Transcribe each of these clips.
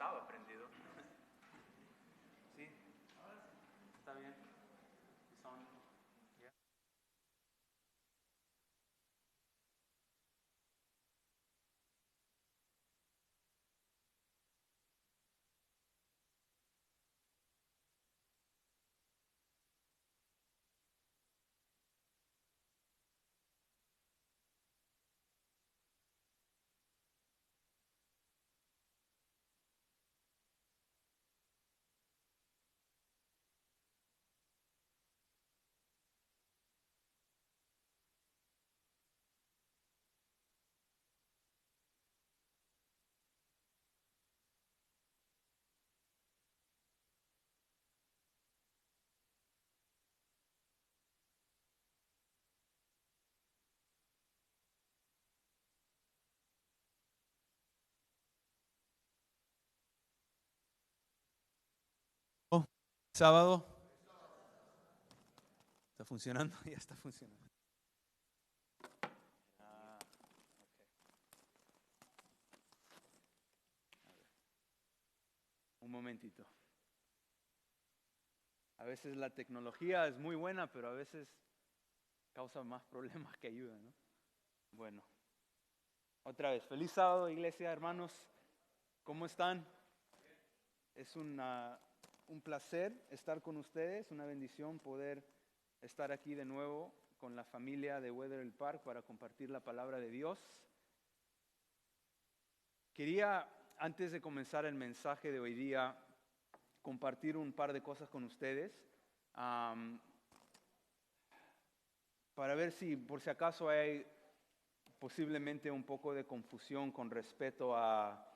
estaba prendido. Sí, está bien. Son, yeah. Oh, sábado. ¿Está funcionando? Ya está funcionando. Ah, un momentito. A veces la tecnología es muy buena, pero a veces causa más problemas que ayuda, ¿no? Bueno, otra vez, feliz sábado, iglesia, hermanos. ¿Cómo están? Es un placer estar con ustedes, una bendición poder estar aquí de nuevo con la familia de Weatherall Park para compartir la palabra de Dios. Quería, antes de comenzar el mensaje de hoy día, compartir un par de cosas con ustedes, para ver si por si acaso hay posiblemente un poco de confusión con respecto a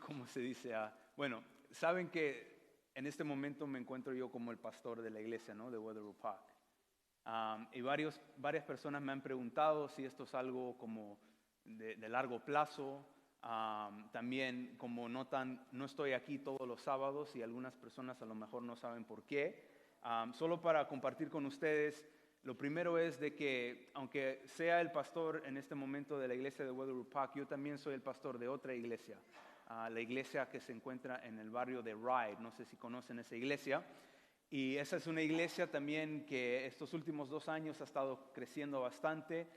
¿cómo se dice? Bueno, saben que en este momento me encuentro yo como el pastor de la iglesia, ¿no? De Weatherall Park. Y varias personas me han preguntado si esto es algo como de largo plazo. También como notan, no estoy aquí todos los sábados y algunas personas a lo mejor no saben por qué. Solo para compartir con ustedes, lo primero es de que aunque sea el pastor en este momento de la iglesia de Weatherall Park, yo también soy el pastor de otra iglesia. La iglesia que se encuentra en el barrio de Ryde, no sé si conocen esa iglesia. Y esa es una iglesia también que estos últimos 2 años ha estado creciendo bastante,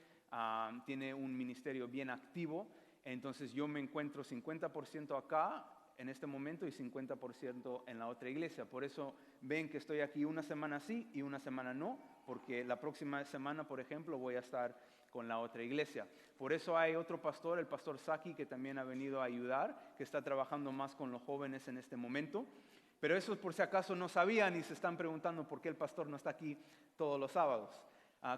tiene un ministerio bien activo, entonces yo me encuentro 50% acá en este momento y 50% en la otra iglesia. Por eso ven que estoy aquí una semana sí y una semana no, porque la próxima semana, por ejemplo, voy a estar con la otra iglesia. Por eso hay otro pastor, el pastor Saki, que también ha venido a ayudar, que está trabajando más con los jóvenes en este momento. Pero eso por si acaso no sabían y se están preguntando por qué el pastor no está aquí todos los sábados.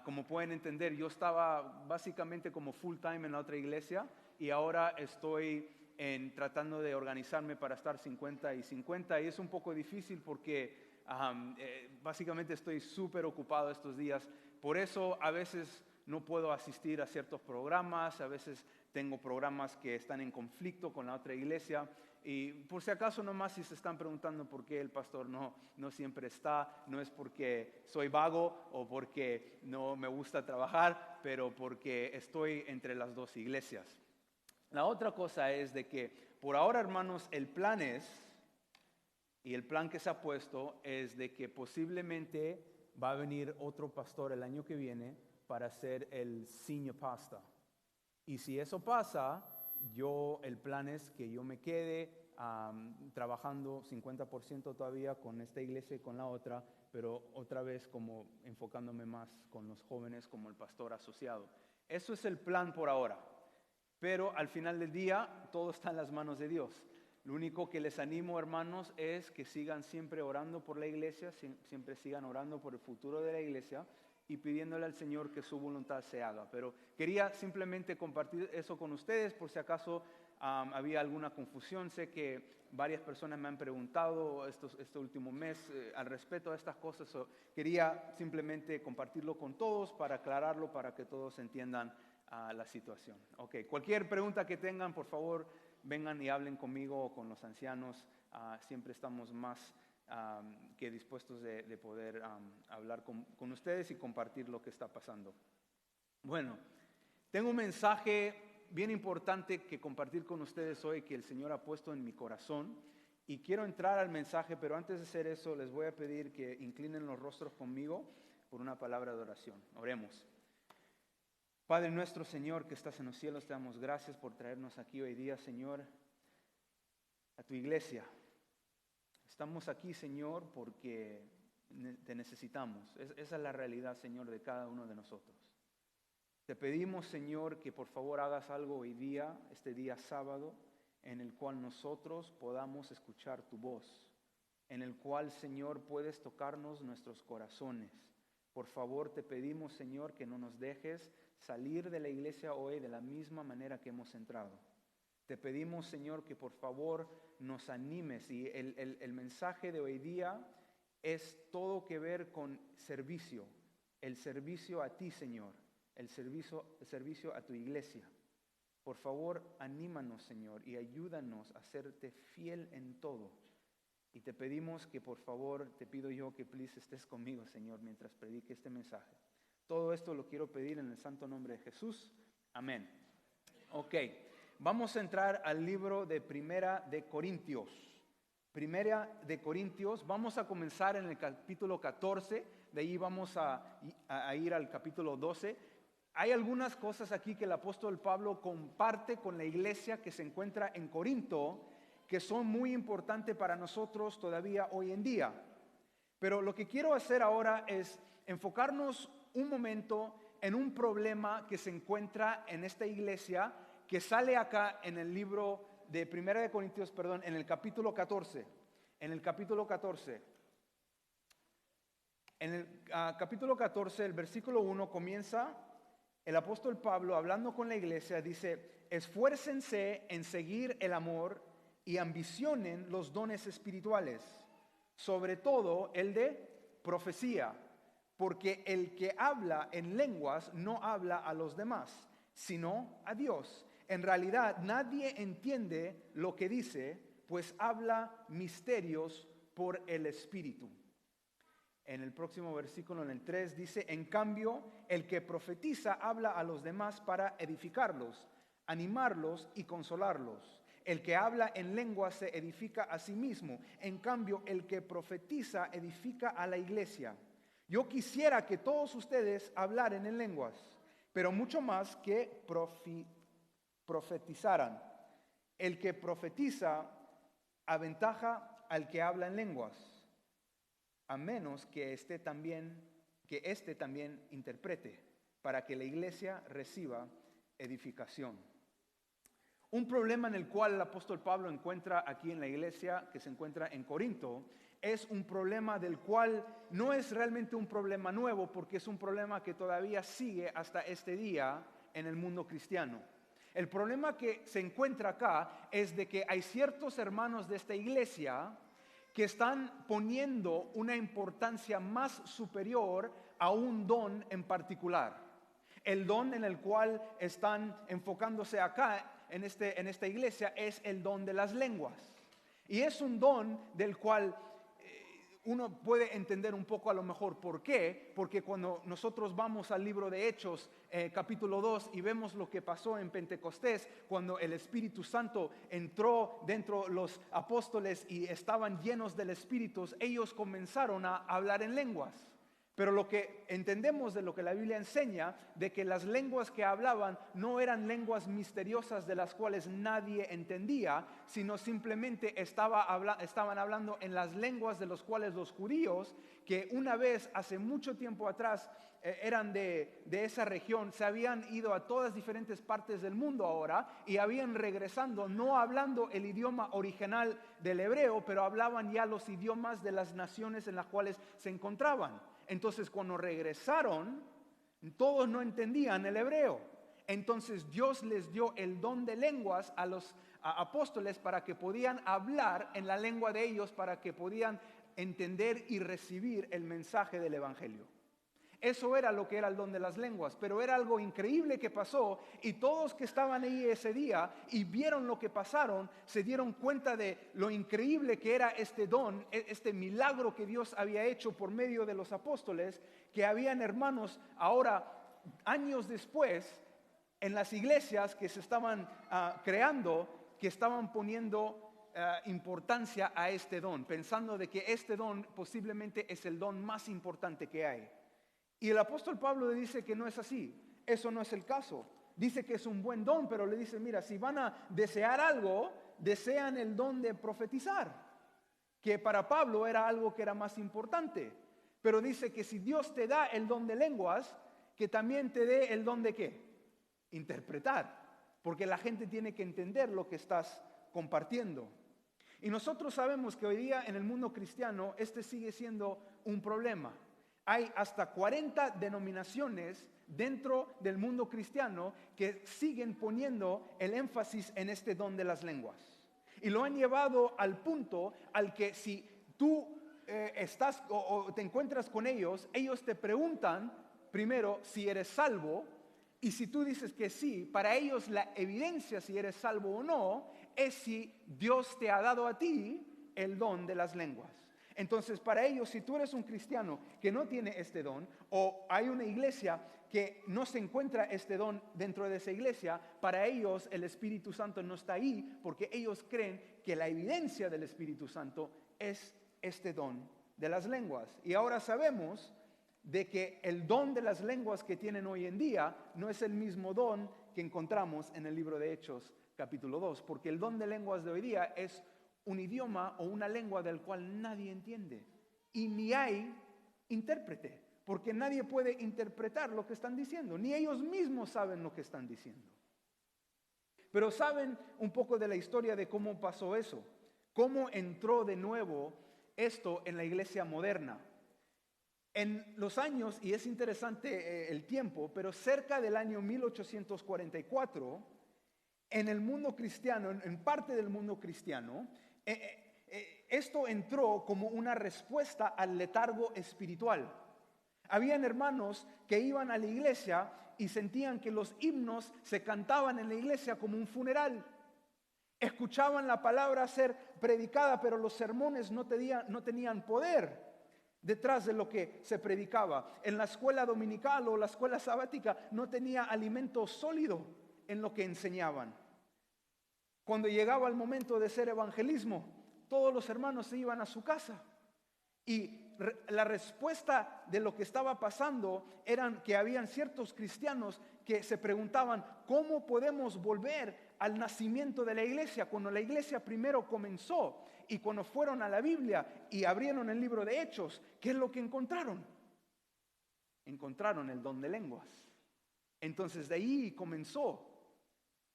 Como pueden entender, yo estaba básicamente como full time en la otra iglesia y ahora estoy tratando de organizarme para estar 50 y 50 y es un poco difícil porque básicamente estoy súper ocupado estos días. Por eso a veces no puedo asistir a ciertos programas, a veces tengo programas que están en conflicto con la otra iglesia. Y por si acaso nomás si se están preguntando por qué el pastor no siempre está, no es porque soy vago o porque no me gusta trabajar, pero porque estoy entre las dos iglesias. La otra cosa es de que por ahora, hermanos, el plan es, y el plan que se ha puesto es de que posiblemente va a venir otro pastor el año que viene para ser el senior pastor. Y si eso pasa, el plan es que yo me quede trabajando 50% todavía con esta iglesia y con la otra, pero otra vez como enfocándome más con los jóvenes como el pastor asociado. Eso es el plan por ahora, pero al final del día todo está en las manos de Dios. Lo único que les animo, hermanos, es que sigan siempre orando por la iglesia, siempre sigan orando por el futuro de la iglesia y pidiéndole al Señor que su voluntad se haga. Pero quería simplemente compartir eso con ustedes por si acaso había alguna confusión. Sé que varias personas me han preguntado este último mes al respecto a estas cosas. Quería simplemente compartirlo con todos para aclararlo, para que todos entiendan la situación. Okay. Cualquier pregunta que tengan, por favor, vengan y hablen conmigo o con los ancianos. Siempre estamos más que dispuestos de poder hablar con ustedes y compartir lo que está pasando. Bueno, tengo un mensaje bien importante que compartir con ustedes hoy que el Señor ha puesto en mi corazón. Y quiero entrar al mensaje, pero antes de hacer eso les voy a pedir que inclinen los rostros conmigo por una palabra de oración. Oremos. Padre nuestro, Señor, que estás en los cielos, te damos gracias por traernos aquí hoy día, Señor, a tu iglesia. Estamos aquí, Señor, porque te necesitamos. Esa es la realidad, Señor, de cada uno de nosotros. Te pedimos, Señor, que por favor hagas algo hoy día, este día sábado, en el cual nosotros podamos escuchar tu voz, en el cual, Señor, puedes tocarnos nuestros corazones. Por favor, te pedimos, Señor, que no nos dejes salir de la iglesia hoy de la misma manera que hemos entrado. Te pedimos, Señor, que por favor nos animes. Y el mensaje de hoy día es todo que ver con servicio. El servicio a ti, Señor. El servicio a tu iglesia. Por favor, anímanos, Señor, y ayúdanos a serte fiel en todo. Y te pedimos que por favor, te pido yo que please estés conmigo, Señor, mientras predique este mensaje. Todo esto lo quiero pedir en el santo nombre de Jesús. Amén. Ok, vamos a entrar al libro de Primera de Corintios. Primera de Corintios, vamos a comenzar en el capítulo 14, de ahí vamos a ir al capítulo 12. Hay algunas cosas aquí que el apóstol Pablo comparte con la iglesia que se encuentra en Corinto, que son muy importantes para nosotros todavía hoy en día. Pero lo que quiero hacer ahora es enfocarnos un momento en un problema que se encuentra en esta iglesia, que sale acá en el libro de Primera de Corintios, en el capítulo 14. En el capítulo 14. En el capítulo 14, el versículo 1 comienza. El apóstol Pablo, hablando con la iglesia, dice: esfuércense en seguir el amor y ambicionen los dones espirituales, sobre todo el de profecía, porque el que habla en lenguas no habla a los demás, sino a Dios. En realidad nadie entiende lo que dice, pues habla misterios por el Espíritu. En el próximo versículo, en el 3, dice: en cambio, el que profetiza habla a los demás para edificarlos, animarlos y consolarlos. El que habla en lengua se edifica a sí mismo. En cambio, el que profetiza edifica a la iglesia. Yo quisiera que todos ustedes hablaran en lenguas, pero mucho más que profetizaran. El que profetiza aventaja al que habla en lenguas, a menos que éste también interprete, para que la iglesia reciba edificación. Un problema en el cual el apóstol Pablo encuentra aquí en la iglesia que se encuentra en Corinto es un problema del cual no es realmente un problema nuevo, porque es un problema que todavía sigue hasta este día en el mundo cristiano. El problema que se encuentra acá es de que hay ciertos hermanos de esta iglesia que están poniendo una importancia más superior a un don en particular. El don en el cual están enfocándose acá en esta iglesia es el don de las lenguas. Y es un don del cual uno puede entender un poco a lo mejor por qué, porque cuando nosotros vamos al libro de Hechos, capítulo 2, y vemos lo que pasó en Pentecostés, cuando el Espíritu Santo entró dentro de los apóstoles y estaban llenos del Espíritu, ellos comenzaron a hablar en lenguas. Pero lo que entendemos de lo que la Biblia enseña, de que las lenguas que hablaban no eran lenguas misteriosas de las cuales nadie entendía, sino simplemente estaban hablando en las lenguas de los cuales los judíos, que una vez hace mucho tiempo atrás eran de esa región, se habían ido a todas diferentes partes del mundo ahora y habían regresando, no hablando el idioma original del hebreo, pero hablaban ya los idiomas de las naciones en las cuales se encontraban. Entonces, cuando regresaron, todos no entendían el hebreo. Entonces, Dios les dio el don de lenguas a los apóstoles para que podían hablar en la lengua de ellos, para que podían entender y recibir el mensaje del evangelio. Eso era lo que era el don de las lenguas, pero era algo increíble que pasó, y todos que estaban ahí ese día y vieron lo que pasaron, se dieron cuenta de lo increíble que era este don, este milagro que Dios había hecho por medio de los apóstoles, que habían hermanos ahora, años después, en las iglesias que se estaban creando, que estaban poniendo importancia a este don, pensando de que este don posiblemente es el don más importante que hay. Y el apóstol Pablo le dice que no es así, eso no es el caso. Dice que es un buen don, pero le dice, mira, si van a desear algo, desean el don de profetizar, que para Pablo era algo que era más importante. Pero dice que si Dios te da el don de lenguas, que también te dé el don de ¿qué? Interpretar, porque la gente tiene que entender lo que estás compartiendo. Y nosotros sabemos que hoy día en el mundo cristiano este sigue siendo un problema. Hay hasta 40 denominaciones dentro del mundo cristiano que siguen poniendo el énfasis en este don de las lenguas. Y lo han llevado al punto al que si tú estás o te encuentras con ellos te preguntan primero si eres salvo, y si tú dices que sí, para ellos la evidencia si eres salvo o no es si Dios te ha dado a ti el don de las lenguas. Entonces, para ellos, si tú eres un cristiano que no tiene este don, o hay una iglesia que no se encuentra este don dentro de esa iglesia, para ellos el Espíritu Santo no está ahí, porque ellos creen que la evidencia del Espíritu Santo es este don de las lenguas. Y ahora sabemos de que el don de las lenguas que tienen hoy en día no es el mismo don que encontramos en el libro de Hechos capítulo 2, porque el don de lenguas de hoy día es un idioma o una lengua del cual nadie entiende y ni hay intérprete, porque nadie puede interpretar lo que están diciendo, ni ellos mismos saben lo que están diciendo. Pero saben un poco de la historia de cómo pasó eso, cómo entró de nuevo esto en la iglesia moderna. En los años, y es interesante el tiempo, pero cerca del año 1844, en el mundo cristiano, en parte del mundo cristiano, esto entró como una respuesta al letargo espiritual. Habían hermanos que iban a la iglesia y sentían que los himnos se cantaban en la iglesia como un funeral. Escuchaban la palabra ser predicada, pero los sermones no tenían poder detrás de lo que se predicaba. En la escuela dominical o la escuela sabática no tenía alimento sólido en lo que enseñaban. Cuando llegaba el momento de hacer evangelismo, todos los hermanos se iban a su casa. Y la respuesta de lo que estaba pasando eran que habían ciertos cristianos que se preguntaban, ¿cómo podemos volver al nacimiento de la iglesia? Cuando la iglesia primero comenzó y cuando fueron a la Biblia y abrieron el libro de Hechos, ¿qué es lo que encontraron? Encontraron el don de lenguas. Entonces de ahí comenzó,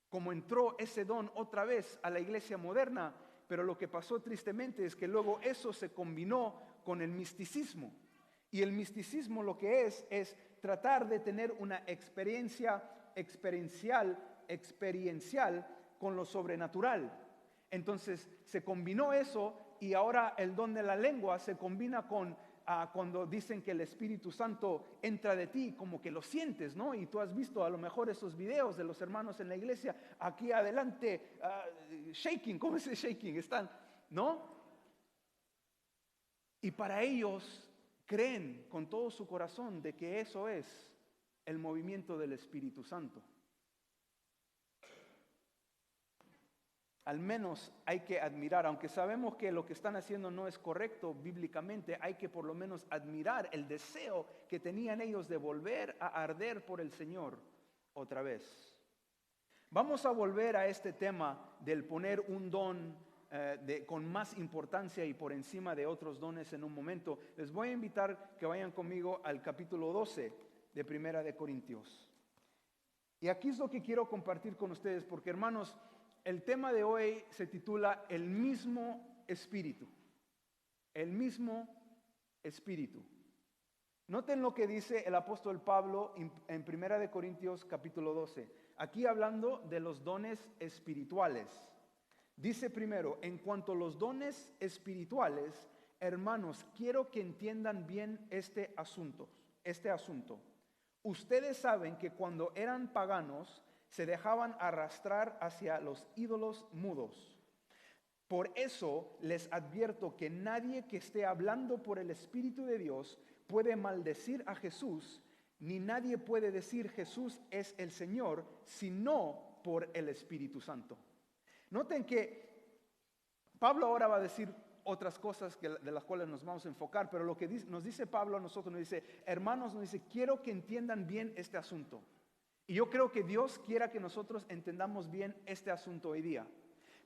como entró ese don otra vez a la iglesia moderna, pero lo que pasó tristemente es que luego eso se combinó con el misticismo. Y el misticismo lo que es tratar de tener una experiencia experiencial con lo sobrenatural. Entonces se combinó eso y ahora el don de la lengua se combina con cuando dicen que el Espíritu Santo entra de ti, como que lo sientes, ¿no? Y tú has visto a lo mejor esos videos de los hermanos en la iglesia, aquí adelante, shaking, ¿cómo es el shaking? Están, ¿no? Y para ellos creen con todo su corazón de que eso es el movimiento del Espíritu Santo. Al menos hay que admirar, aunque sabemos que lo que están haciendo no es correcto bíblicamente, hay que por lo menos admirar el deseo que tenían ellos de volver a arder por el Señor otra vez. Vamos a volver a este tema del poner un don con más importancia y por encima de otros dones en un momento. Les voy a invitar que vayan conmigo al capítulo 12 de Primera de Corintios. Y aquí es lo que quiero compartir con ustedes, porque hermanos, el tema de hoy se titula El mismo Espíritu. El mismo Espíritu. Noten lo que dice el apóstol Pablo en Primera de Corintios capítulo 12. Aquí hablando de los dones espirituales. Dice primero, en cuanto a los dones espirituales, hermanos, quiero que entiendan bien este asunto. Ustedes saben que cuando eran paganos, se dejaban arrastrar hacia los ídolos mudos. Por eso les advierto que nadie que esté hablando por el Espíritu de Dios puede maldecir a Jesús, ni nadie puede decir Jesús es el Señor, sino por el Espíritu Santo. Noten que Pablo ahora va a decir otras cosas de las cuales nos vamos a enfocar, pero lo que nos dice Pablo a nosotros, nos dice, hermanos, nos dice, quiero que entiendan bien este asunto. Y yo creo que Dios quiera que nosotros entendamos bien este asunto hoy día.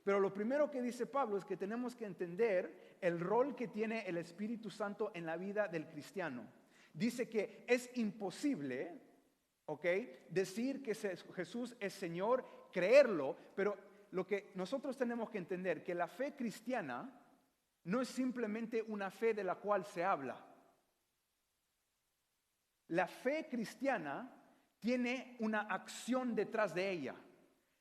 Pero lo primero que dice Pablo es que tenemos que entender el rol que tiene el Espíritu Santo en la vida del cristiano. Dice que es imposible, ¿ok?, decir que Jesús es Señor, creerlo, pero lo que nosotros tenemos que entender, que la fe cristiana no es simplemente una fe de la cual se habla. La fe cristiana tiene una acción detrás de ella.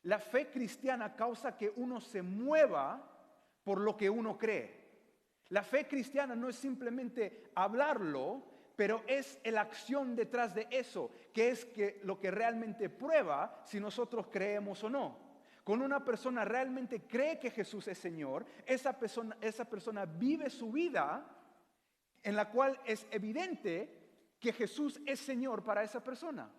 La fe cristiana causa que uno se mueva por lo que uno cree. La fe cristiana no es simplemente hablarlo, pero es la acción detrás de eso, que es lo que realmente prueba si nosotros creemos o no. Cuando una persona realmente cree que Jesús es Señor, esa persona vive su vida en la cual es evidente que Jesús es Señor para esa persona.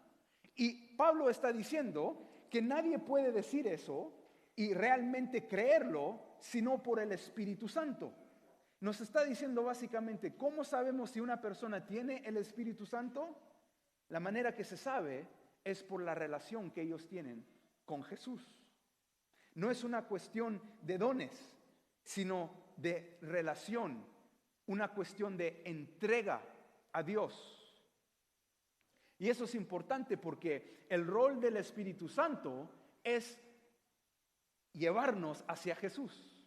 Y Pablo está diciendo que nadie puede decir eso y realmente creerlo sino por el Espíritu Santo. Nos está diciendo básicamente, ¿cómo sabemos si una persona tiene el Espíritu Santo? La manera que se sabe es por la relación que ellos tienen con Jesús. No es una cuestión de dones, sino de relación, una cuestión de entrega a Dios. Y eso es importante porque el rol del Espíritu Santo es llevarnos hacia Jesús.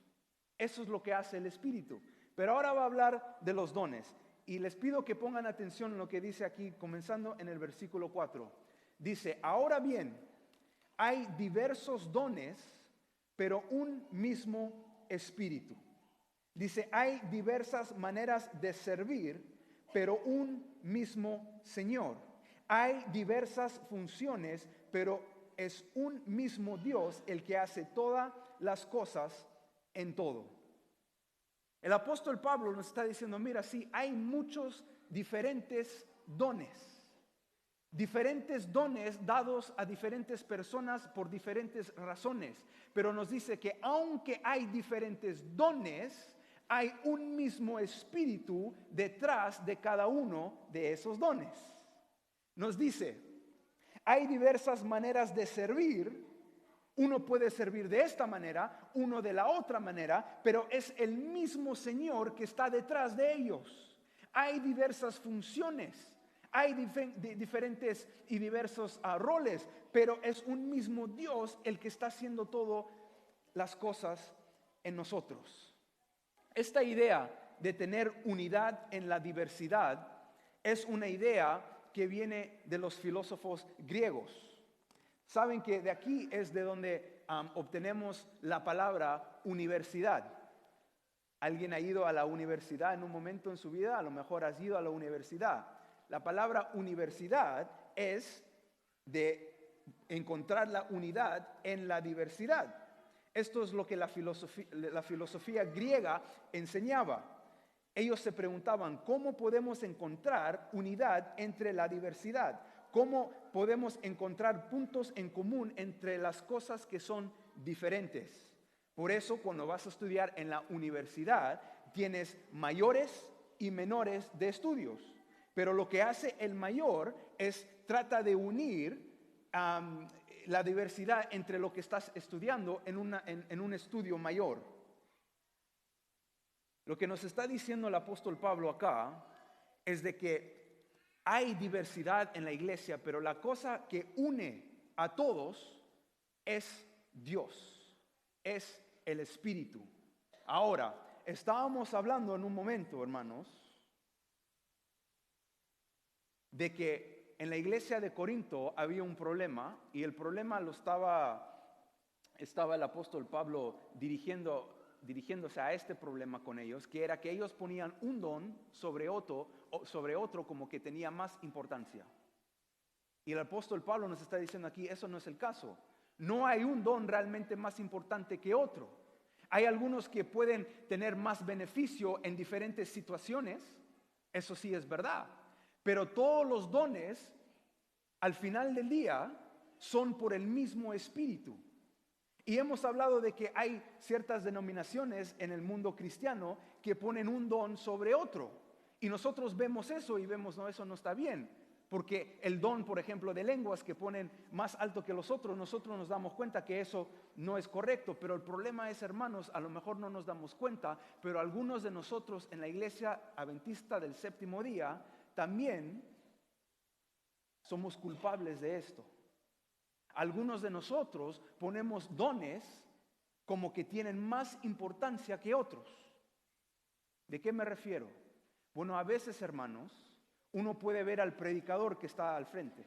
Eso es lo que hace el Espíritu. Pero ahora va a hablar de los dones. Y les pido que pongan atención en lo que dice aquí, comenzando en el versículo 4. Dice, ahora bien, hay diversos dones, pero un mismo Espíritu. Dice, hay diversas maneras de servir, pero un mismo Señor. Hay diversas funciones, pero es un mismo Dios el que hace todas las cosas en todo. El apóstol Pablo nos está diciendo, mira, sí, hay muchos diferentes dones dados a diferentes personas por diferentes razones. Pero nos dice que aunque hay diferentes dones, hay un mismo espíritu detrás de cada uno de esos dones. Nos dice, hay diversas maneras de servir. Uno puede servir de esta manera, uno de la otra manera, pero es el mismo Señor que está detrás de ellos. Hay diversas funciones. Hay diferentes y diversos roles, pero es un mismo Dios el que está haciendo todas las cosas en nosotros. Esta idea de tener unidad en la diversidad es una idea que viene de los filósofos griegos. Saben que de aquí es de donde obtenemos la palabra universidad. ¿Alguien ha ido a la universidad en un momento en su vida? A lo mejor has ido a la universidad. La palabra universidad es de encontrar la unidad en la diversidad. Esto es lo que la filosofía griega enseñaba. Ellos se preguntaban, ¿cómo podemos encontrar unidad entre la diversidad? ¿Cómo podemos encontrar puntos en común entre las cosas que son diferentes? Por eso, cuando vas a estudiar en la universidad, tienes mayores y menores de estudios. Pero lo que hace el mayor es trata de unir la diversidad entre lo que estás estudiando en un estudio mayor. Lo que nos está diciendo el apóstol Pablo acá es de que hay diversidad en la iglesia, pero la cosa que une a todos es Dios, es el Espíritu. Ahora, estábamos hablando en un momento, hermanos, de que en la iglesia de Corinto había un problema y el problema lo estaba el apóstol Pablo dirigiéndose a este problema con ellos, que era que ellos ponían un don sobre otro como que tenía más importancia. Y el apóstol Pablo nos está diciendo aquí, eso no es el caso. No hay un don realmente más importante que otro. Hay algunos que pueden tener más beneficio en diferentes situaciones, eso sí es verdad. Pero todos los dones al final del día son por el mismo Espíritu. Y hemos hablado de que hay ciertas denominaciones en el mundo cristiano que ponen un don sobre otro. Y nosotros vemos eso y vemos, no, eso no está bien. Porque el don, por ejemplo, de lenguas que ponen más alto que los otros, nosotros nos damos cuenta que eso no es correcto. Pero el problema es, hermanos, a lo mejor no nos damos cuenta, pero algunos de nosotros en la iglesia adventista del séptimo día también somos culpables de esto. Algunos de nosotros ponemos dones como que tienen más importancia que otros. ¿De qué me refiero? Bueno, a veces, hermanos, uno puede ver al predicador que está al frente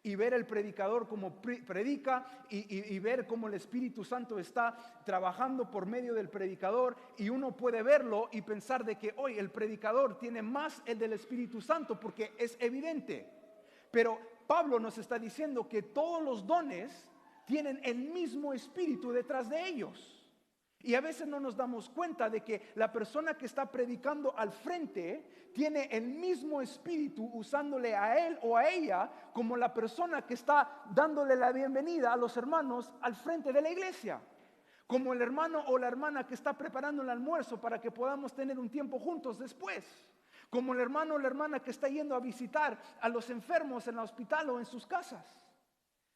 y ver el predicador como predica y ver cómo el Espíritu Santo está trabajando por medio del predicador, y uno puede verlo y pensar de que hoy el predicador tiene más el del Espíritu Santo porque es evidente. Pero Pablo nos está diciendo que todos los dones tienen el mismo espíritu detrás de ellos. Y a veces no nos damos cuenta de que la persona que está predicando al frente tiene el mismo espíritu usándole a él o a ella como la persona que está dándole la bienvenida a los hermanos al frente de la iglesia. Como el hermano o la hermana que está preparando el almuerzo para que podamos tener un tiempo juntos después. Como el hermano o la hermana que está yendo a visitar a los enfermos en el hospital o en sus casas.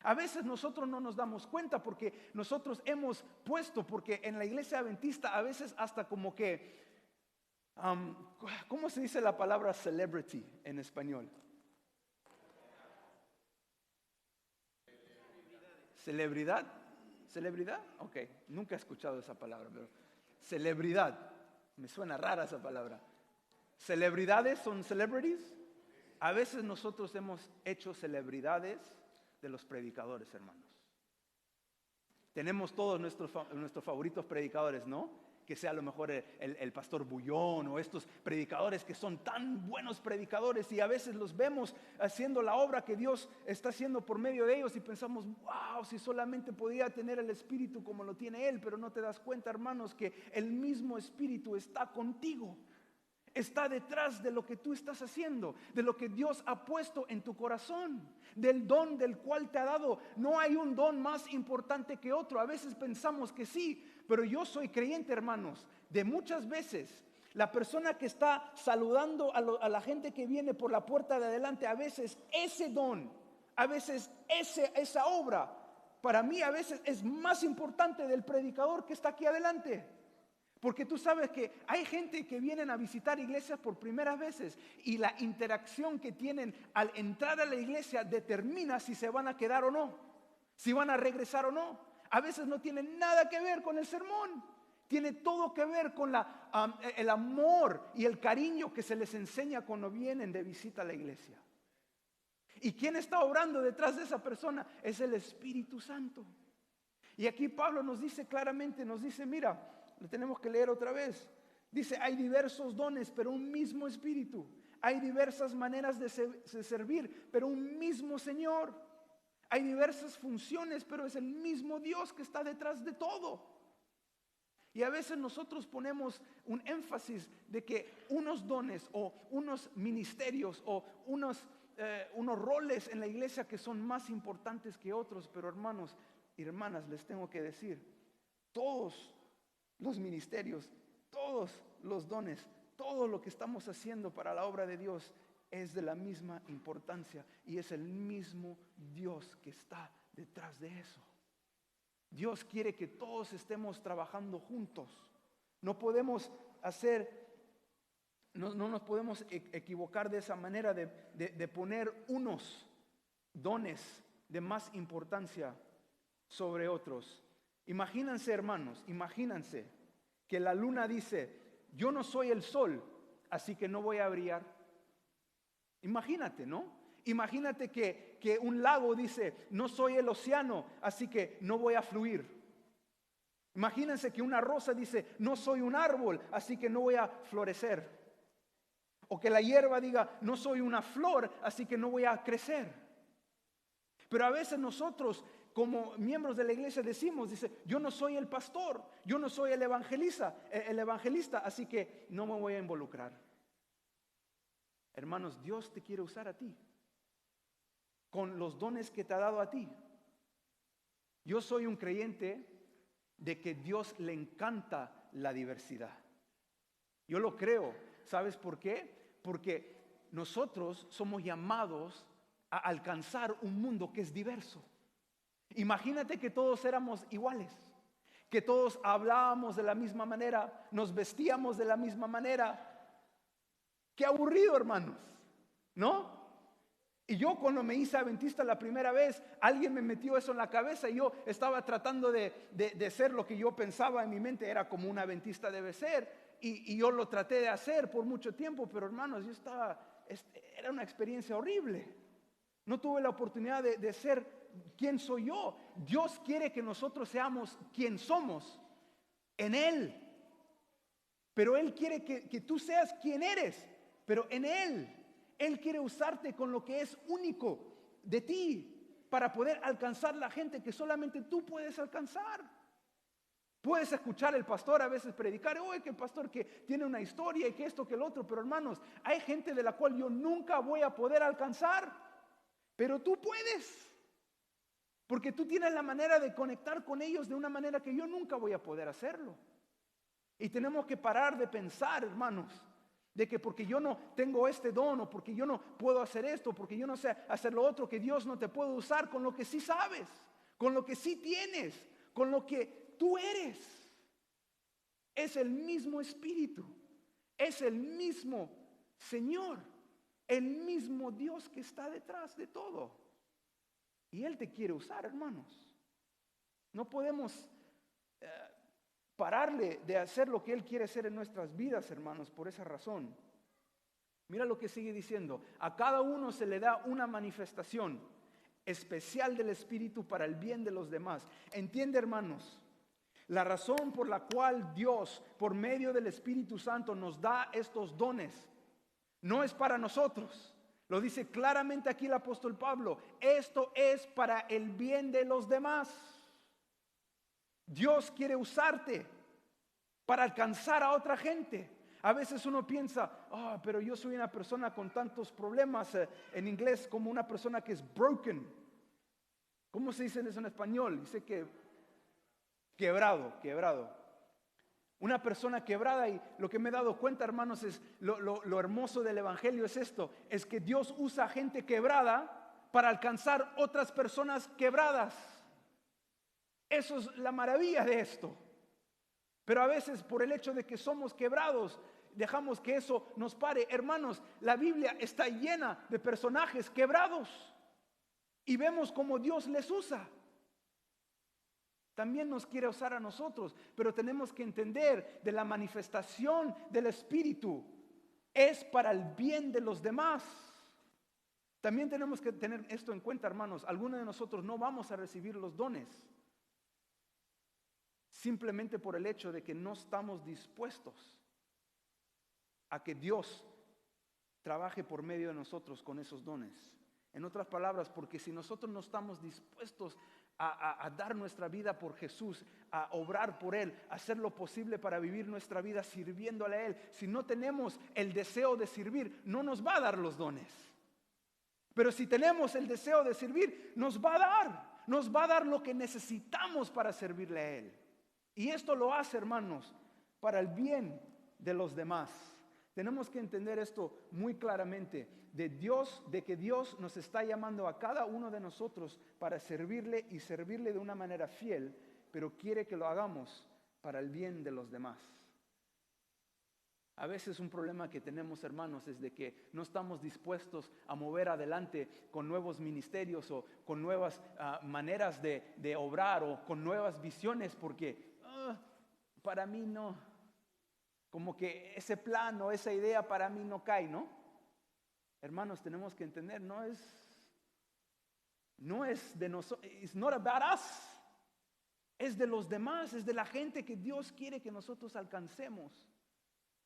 A veces nosotros no nos damos cuenta porque nosotros hemos puesto, porque en la iglesia adventista a veces hasta como que, ¿cómo se dice la palabra celebrity en español? ¿Celebridad? ¿Celebridad? Ok, nunca he escuchado esa palabra, pero celebridad, me suena rara esa palabra. ¿Celebridades son celebrities? A veces nosotros hemos hecho celebridades de los predicadores, hermanos. Tenemos todos nuestros favoritos predicadores, ¿no? Que sea a lo mejor el pastor Bullón o estos predicadores que son tan buenos predicadores, y a veces los vemos haciendo la obra que Dios está haciendo por medio de ellos y pensamos, wow, si solamente podía tener el Espíritu como lo tiene Él. Pero no te das cuenta, hermanos, que el mismo Espíritu está contigo. Está detrás de lo que tú estás haciendo, de lo que Dios ha puesto en tu corazón, del don del cual te ha dado. No hay un don más importante que otro. A veces pensamos que sí, pero yo soy creyente, hermanos, de muchas veces la persona que está saludando a la gente que viene por la puerta de adelante, a veces ese don, a veces esa obra, para mí a veces es más importante del predicador que está aquí adelante. Porque tú sabes que hay gente que vienen a visitar iglesias por primeras veces y la interacción que tienen al entrar a la iglesia determina si se van a quedar o no, si van a regresar o no. A veces no tiene nada que ver con el sermón, tiene todo que ver con el amor y el cariño que se les enseña cuando vienen de visita a la iglesia. ¿Y quién está obrando detrás de esa persona? Es el Espíritu Santo. Y aquí Pablo nos dice claramente, nos dice, mira, lo tenemos que leer otra vez. Dice, hay diversos dones, pero un mismo Espíritu. Hay diversas maneras de servir, pero un mismo Señor. Hay diversas funciones, pero es el mismo Dios que está detrás de todo. Y a veces nosotros ponemos un énfasis de que unos dones o unos ministerios o unos roles en la iglesia que son más importantes que otros. Pero hermanos y hermanas, les tengo que decir, todos los ministerios, todos los dones, todo lo que estamos haciendo para la obra de Dios es de la misma importancia, y es el mismo Dios que está detrás de eso. Dios quiere que todos estemos trabajando juntos. No podemos no nos podemos equivocar de esa manera de poner unos dones de más importancia sobre otros. Imagínense, hermanos, imagínense que la luna dice, yo no soy el sol, así que no voy a brillar. Imagínate, ¿no? Imagínate que un lago dice, no soy el océano, así que no voy a fluir. Imagínense que una rosa dice, no soy un árbol, así que no voy a florecer. O que la hierba diga, no soy una flor, así que no voy a crecer. Pero a veces nosotros, como miembros de la iglesia, dice, yo no soy el pastor, yo no soy el evangelista, así que no me voy a involucrar. Hermanos, Dios te quiere usar a ti. con los dones que te ha dado a ti. Yo soy un creyente de que Dios le encanta la diversidad. Yo lo creo. ¿Sabes por qué? Porque nosotros somos llamados a alcanzar un mundo que es diverso. Imagínate que todos éramos iguales, que todos hablábamos de la misma manera, nos vestíamos de la misma manera. Qué aburrido, hermanos, ¿no? Y yo cuando me hice adventista la primera vez, alguien me metió eso en la cabeza y yo estaba tratando de ser lo que yo pensaba en mi mente, era como un adventista debe ser. Y yo lo traté de hacer por mucho tiempo, pero hermanos, era una experiencia horrible. No tuve la oportunidad de ser quien soy yo. Dios quiere que nosotros seamos quien somos en Él. Pero Él quiere que tú seas quien eres, pero en Él. Él quiere usarte con lo que es único de ti para poder alcanzar la gente que solamente tú puedes alcanzar. Puedes escuchar al pastor a veces predicar, oye, que el pastor que tiene una historia y que esto, que el otro, pero hermanos, hay gente de la cual yo nunca voy a poder alcanzar, pero tú puedes, porque tú tienes la manera de conectar con ellos de una manera que yo nunca voy a poder hacerlo. Y tenemos que parar de pensar, hermanos, de que porque yo no tengo este don, o porque yo no puedo hacer esto, porque yo no sé hacer lo otro, que Dios no te puede usar con lo que sí sabes, con lo que sí tienes, con lo que tú eres. Es el mismo Espíritu, es el mismo Señor, el mismo Dios que está detrás de todo. Y Él te quiere usar, hermanos. No podemos pararle de hacer lo que Él quiere hacer en nuestras vidas, hermanos, por esa razón. Mira lo que sigue diciendo. A cada uno se le da una manifestación especial del Espíritu para el bien de los demás. Entiende, hermanos, la razón por la cual Dios, por medio del Espíritu Santo, nos da estos dones, no es para nosotros. Lo dice claramente aquí el apóstol Pablo. Esto es para el bien de los demás. Dios quiere usarte para alcanzar a otra gente. A veces uno piensa, pero yo soy una persona con tantos problemas, en inglés como una persona que es broken. ¿Cómo se dice eso en español? Dice que quebrado. Una persona quebrada, y lo que me he dado cuenta, hermanos, es lo hermoso del evangelio es esto, es que Dios usa gente quebrada para alcanzar otras personas quebradas. Eso es la maravilla de esto. Pero a veces por el hecho de que somos quebrados, dejamos que eso nos pare. Hermanos, la Biblia está llena de personajes quebrados y vemos cómo Dios les usa. También nos quiere usar a nosotros, pero tenemos que entender de la manifestación del Espíritu. Es para el bien de los demás. También tenemos que tener esto en cuenta, hermanos. Algunos de nosotros no vamos a recibir los dones simplemente por el hecho de que no estamos dispuestos a que Dios trabaje por medio de nosotros con esos dones. En otras palabras, porque si nosotros no estamos dispuestos a dar nuestra vida por Jesús, a obrar por Él, a hacer lo posible para vivir nuestra vida sirviéndole a Él, si no tenemos el deseo de servir, no nos va a dar los dones. Pero si tenemos el deseo de servir, nos va a dar lo que necesitamos para servirle a Él. Y esto lo hace, hermanos, para el bien de los demás. Tenemos que entender esto muy claramente, de que Dios nos está llamando a cada uno de nosotros para servirle y servirle de una manera fiel, pero quiere que lo hagamos para el bien de los demás. A veces un problema que tenemos, hermanos, es de que no estamos dispuestos a mover adelante con nuevos ministerios o con nuevas maneras de obrar o con nuevas visiones porque para mí no, como que ese plan o esa idea para mí no cae, ¿no? Hermanos, tenemos que entender, no es de nosotros, it's not about us, es de los demás, es de la gente que Dios quiere que nosotros alcancemos.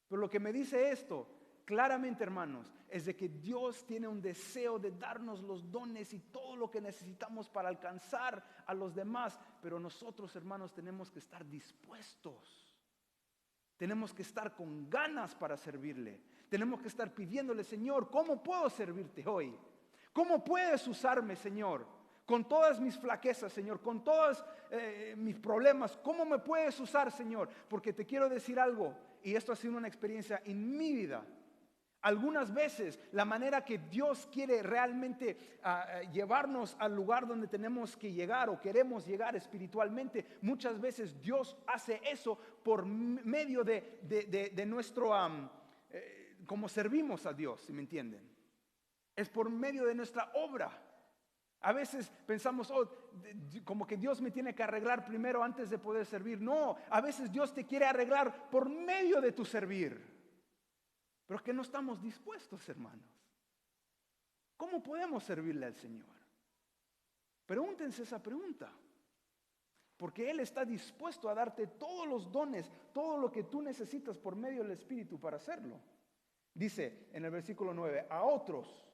Pero lo que me dice esto, claramente, hermanos, es de que Dios tiene un deseo de darnos los dones y todo lo que necesitamos para alcanzar a los demás. Pero nosotros, hermanos, tenemos que estar dispuestos. Tenemos que estar con ganas para servirle. Tenemos que estar pidiéndole, Señor, ¿cómo puedo servirte hoy? ¿Cómo puedes usarme, Señor? Con todas mis flaquezas, Señor, con todos mis problemas, ¿cómo me puedes usar, Señor? Porque te quiero decir algo, y esto ha sido una experiencia en mi vida. Algunas veces la manera que Dios quiere realmente llevarnos al lugar donde tenemos que llegar o queremos llegar espiritualmente, muchas veces Dios hace eso por medio de nuestro, como servimos a Dios, ¿sí me entienden? Es por medio de nuestra obra. A veces pensamos, como que Dios me tiene que arreglar primero antes de poder servir. No, a veces Dios te quiere arreglar por medio de tu servir. Pero que no estamos dispuestos, hermanos. ¿Cómo podemos servirle al Señor? Pregúntense esa pregunta. Porque Él está dispuesto a darte todos los dones, todo lo que tú necesitas por medio del Espíritu para hacerlo. Dice en el versículo 9, a otros,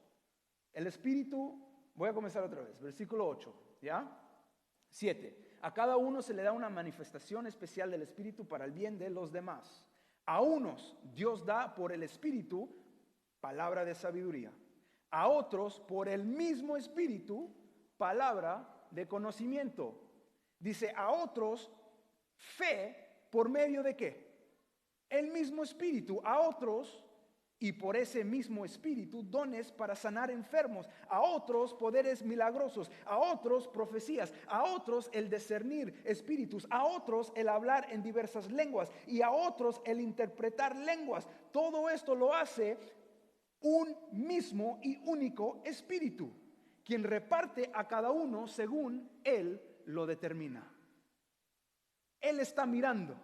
el Espíritu... Voy a comenzar otra vez, versículo 8, ¿ya? 7. A cada uno se le da una manifestación especial del Espíritu para el bien de los demás. A unos Dios da por el Espíritu palabra de sabiduría. A otros por el mismo Espíritu palabra de conocimiento. Dice a otros fe por medio de ¿qué? El mismo Espíritu. A otros... y por ese mismo Espíritu, dones para sanar enfermos, a otros poderes milagrosos, a otros profecías, a otros el discernir espíritus, a otros el hablar en diversas lenguas y a otros el interpretar lenguas. Todo esto lo hace un mismo y único Espíritu, quien reparte a cada uno según Él lo determina. Él está mirando.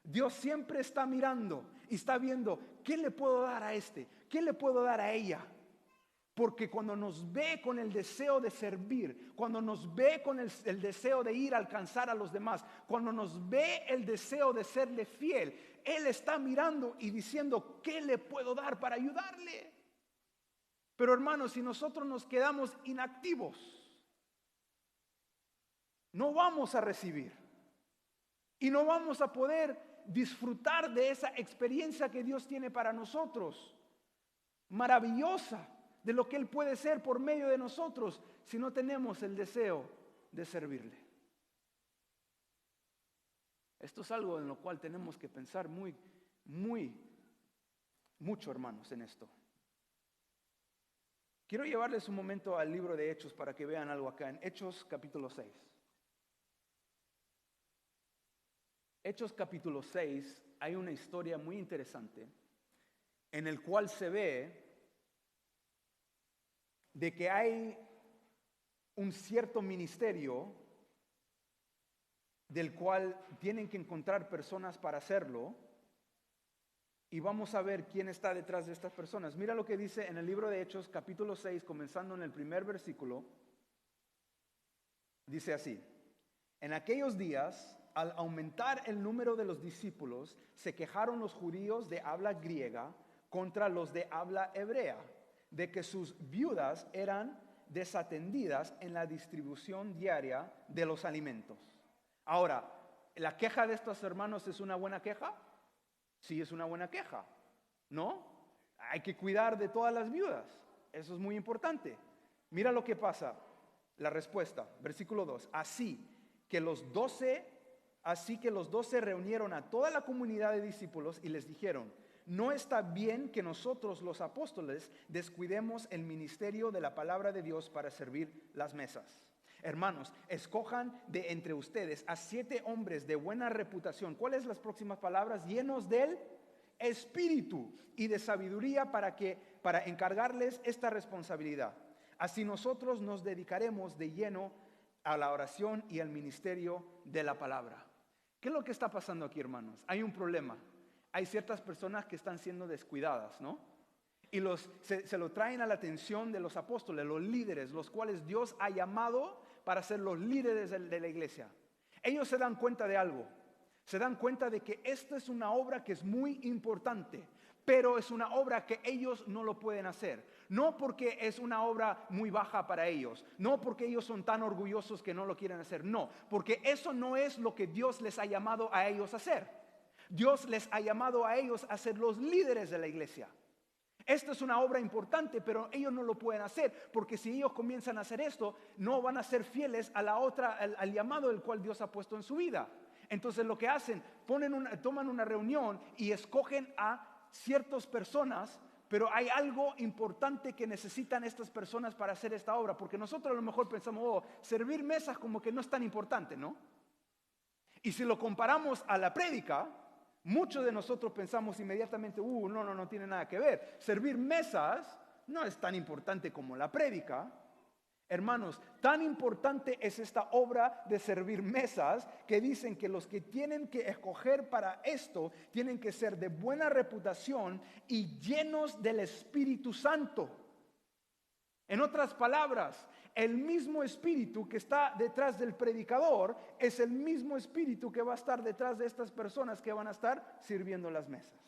Dios siempre está mirando y está viendo, ¿qué le puedo dar a este? ¿Qué le puedo dar a ella? Porque cuando nos ve con el deseo de servir, cuando nos ve con el deseo de ir a alcanzar a los demás, cuando nos ve el deseo de serle fiel, Él está mirando y diciendo, ¿qué le puedo dar para ayudarle? Pero hermanos, si nosotros nos quedamos inactivos, no vamos a recibir y no vamos a poder disfrutar de esa experiencia que Dios tiene para nosotros, maravillosa, de lo que Él puede ser por medio de nosotros, si no tenemos el deseo de servirle. Esto es algo en lo cual tenemos que pensar mucho, hermanos, en esto. Quiero llevarles un momento al libro de Hechos para que vean algo acá, en Hechos capítulo 6. Hechos capítulo 6, hay una historia muy interesante en el cual se ve de que hay un cierto ministerio del cual tienen que encontrar personas para hacerlo, y vamos a ver quién está detrás de estas personas. Mira lo que dice en el libro de Hechos capítulo 6, comenzando en el primer versículo. Dice así: en aquellos días, al aumentar el número de los discípulos, se quejaron los judíos de habla griega contra los de habla hebrea, de que sus viudas eran desatendidas en la distribución diaria de los alimentos. Ahora, ¿la queja de estos hermanos es una buena queja? Sí, es una buena queja, ¿no? Hay que cuidar de todas las viudas, eso es muy importante. Mira lo que pasa, la respuesta, versículo 2. Así que los 12 reunieron a toda la comunidad de discípulos y les dijeron: no está bien que nosotros los apóstoles descuidemos el ministerio de la palabra de Dios para servir las mesas. Hermanos, escojan de entre ustedes a 7 hombres de buena reputación. ¿Cuáles son las próximas palabras? Llenos del Espíritu y de sabiduría para encargarles esta responsabilidad. Así nosotros nos dedicaremos de lleno a la oración y al ministerio de la palabra. ¿Qué es lo que está pasando aquí, hermanos? Hay un problema. Hay ciertas personas que están siendo descuidadas, ¿no? Y se lo traen a la atención de los apóstoles, los líderes, los cuales Dios ha llamado para ser los líderes de la iglesia. Ellos se dan cuenta de algo. Se dan cuenta de que esta es una obra que es muy importante, pero es una obra que ellos no lo pueden hacer. No porque es una obra muy baja para ellos, no porque ellos son tan orgullosos que no lo quieren hacer, no, porque eso no es lo que Dios les ha llamado a ellos a hacer. Dios les ha llamado a ellos a ser los líderes de la iglesia. Esta es una obra importante, pero ellos no lo pueden hacer, porque si ellos comienzan a hacer esto, no van a ser fieles a la otra, al llamado del cual Dios ha puesto en su vida. Entonces lo que hacen, toman una reunión y escogen a ciertas personas, pero hay algo importante que necesitan estas personas para hacer esta obra, porque nosotros a lo mejor pensamos, oh, servir mesas como que no es tan importante, ¿no? Y si lo comparamos a la prédica, muchos de nosotros pensamos inmediatamente, no tiene nada que ver. Servir mesas no es tan importante como la prédica. Hermanos, tan importante es esta obra de servir mesas que dicen que los que tienen que escoger para esto tienen que ser de buena reputación y llenos del Espíritu Santo. En otras palabras, el mismo espíritu que está detrás del predicador es el mismo espíritu que va a estar detrás de estas personas que van a estar sirviendo las mesas.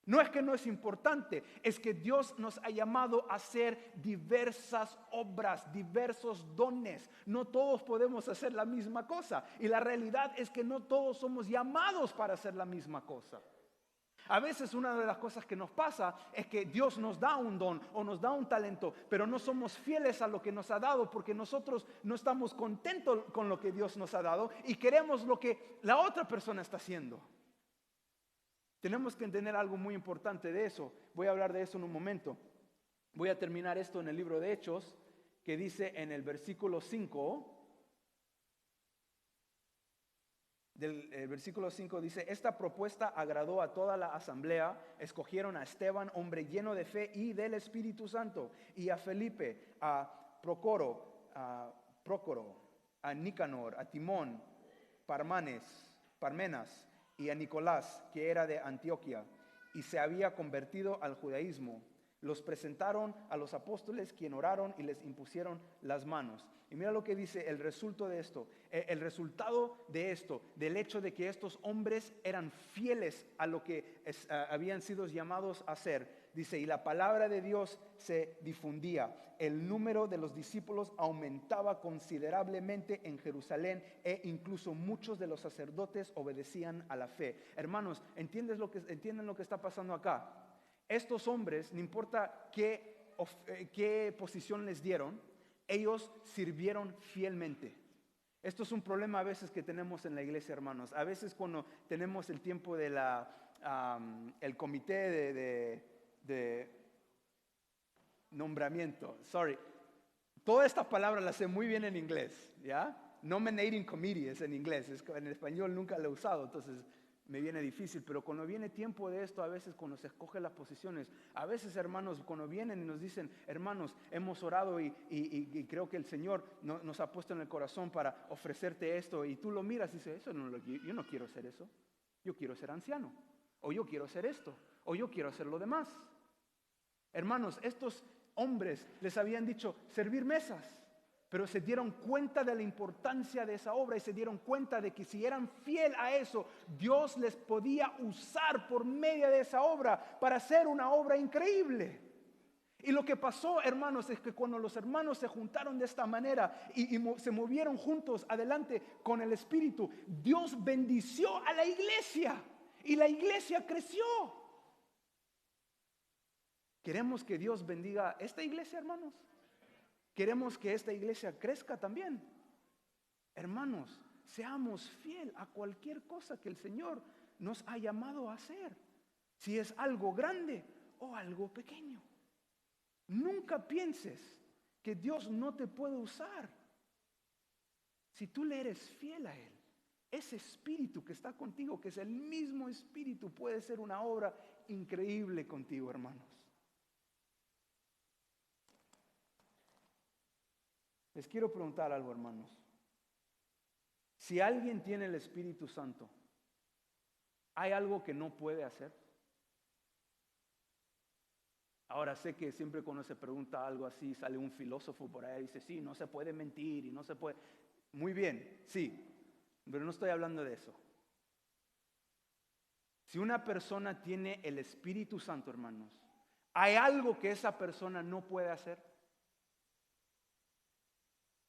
No es que no es importante, es que Dios nos ha llamado a hacer diversas obras, diversos dones. No todos podemos hacer la misma cosa. Y la realidad es que no todos somos llamados para hacer la misma cosa. A veces una de las cosas que nos pasa es que Dios nos da un don o nos da un talento, pero no somos fieles a lo que nos ha dado porque nosotros no estamos contentos con lo que Dios nos ha dado y queremos lo que la otra persona está haciendo. Tenemos que entender algo muy importante de eso. Voy a hablar de eso en un momento. Voy a terminar esto en el libro de Hechos, que dice en el versículo 5, el versículo 5 dice, esta propuesta agradó a toda la asamblea, escogieron a Esteban, hombre lleno de fe y del Espíritu Santo, y a Felipe, a Prócoro, a Nicanor, a Timón, Parmenas, y a Nicolás, que era de Antioquía, y se había convertido al judaísmo. Los presentaron a los apóstoles, quien oraron y les impusieron las manos. Y mira lo que dice el resultado de esto. El resultado de esto, del hecho de que estos hombres eran fieles a lo que habían sido llamados a hacer. Dice, y la palabra de Dios se difundía. El número de los discípulos aumentaba considerablemente en Jerusalén e incluso muchos de los sacerdotes obedecían a la fe. Hermanos, ¿entienden lo que está pasando acá? Estos hombres, no importa qué posición les dieron, ellos sirvieron fielmente. Esto es un problema a veces que tenemos en la iglesia, hermanos. A veces cuando tenemos el tiempo de el comité de nombramiento, toda esta palabra la sé muy bien en inglés, ¿ya? Nominating committee es en inglés, en español nunca lo he usado, entonces me viene difícil, pero cuando viene tiempo de esto, a veces cuando se escogen las posiciones, a veces, hermanos, cuando vienen y nos dicen, hermanos, hemos orado y creo que el Señor nos ha puesto en el corazón para ofrecerte esto, y tú lo miras y dices, yo no quiero hacer eso, yo quiero ser anciano, o yo quiero hacer esto, o yo quiero hacer lo demás. Hermanos, estos hombres les habían dicho servir mesas, pero se dieron cuenta de la importancia de esa obra y se dieron cuenta de que si eran fiel a eso, Dios les podía usar por medio de esa obra para hacer una obra increíble. Y lo que pasó, hermanos, es que cuando los hermanos se juntaron de esta manera y se movieron juntos adelante con el Espíritu, Dios bendició a la iglesia y la iglesia creció. ¿Queremos que Dios bendiga esta iglesia, hermanos? Queremos que esta iglesia crezca también. Hermanos, seamos fiel a cualquier cosa que el Señor nos ha llamado a hacer. Si es algo grande o algo pequeño. Nunca pienses que Dios no te puede usar. Si tú le eres fiel a Él, ese espíritu que está contigo, que es el mismo espíritu, puede ser una obra increíble contigo, hermanos. Les quiero preguntar algo, hermanos. Si alguien tiene el Espíritu Santo, ¿hay algo que no puede hacer? Ahora sé que siempre cuando se pregunta algo así, sale un filósofo por ahí y dice, sí, no se puede mentir y no se puede. Muy bien, sí, pero no estoy hablando de eso. Si una persona tiene el Espíritu Santo, hermanos, ¿hay algo que esa persona no puede hacer?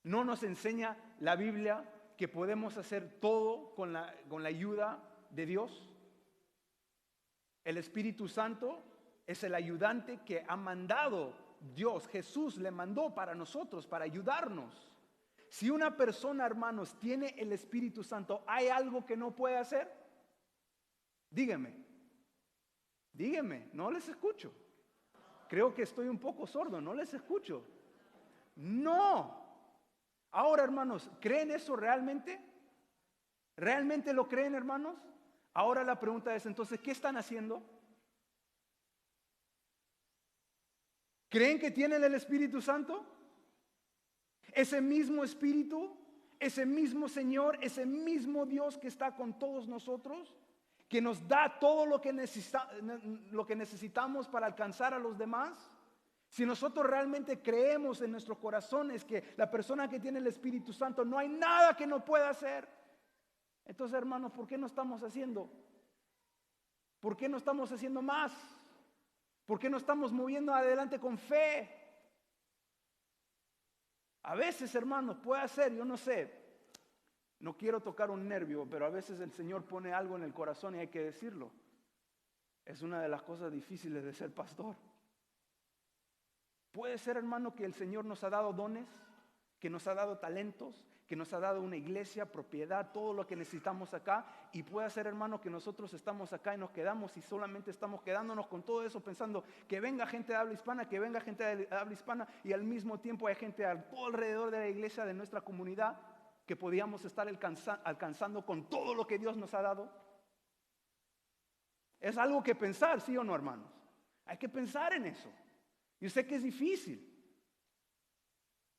¿No nos enseña la Biblia que podemos hacer todo con la ayuda de Dios? El Espíritu Santo es el ayudante que ha mandado Dios. Jesús le mandó para nosotros, para ayudarnos. Si una persona, hermanos, tiene el Espíritu Santo, ¿hay algo que no puede hacer? Dígame, no les escucho. Creo que estoy un poco sordo, no les escucho. No. Ahora, hermanos, ¿creen eso realmente? ¿Realmente lo creen, hermanos? Ahora la pregunta es, entonces, ¿qué están haciendo? ¿Creen que tienen el Espíritu Santo? Ese mismo Espíritu, ese mismo Señor, ese mismo Dios que está con todos nosotros, que nos da todo lo que necesitamos para alcanzar a los demás. Si nosotros realmente creemos en nuestros corazones que la persona que tiene el Espíritu Santo no hay nada que no pueda hacer, entonces, hermanos, ¿por qué no estamos haciendo? ¿Por qué no estamos haciendo más? ¿Por qué no estamos moviendo adelante con fe? A veces, hermanos, puede ser, yo no sé, no quiero tocar un nervio, pero a veces el Señor pone algo en el corazón y hay que decirlo. Es una de las cosas difíciles de ser pastor. Puede ser, hermano, que el Señor nos ha dado dones, que nos ha dado talentos, que nos ha dado una iglesia, propiedad, todo lo que necesitamos acá. Y puede ser, hermano, que nosotros estamos acá y nos quedamos y solamente estamos quedándonos con todo eso pensando que venga gente de habla hispana, que venga gente de habla hispana, y al mismo tiempo hay gente todo alrededor de la iglesia, de nuestra comunidad, que podíamos estar alcanzando con todo lo que Dios nos ha dado. Es algo que pensar, ¿sí o no, hermanos? Hay que pensar en eso. Yo sé que es difícil.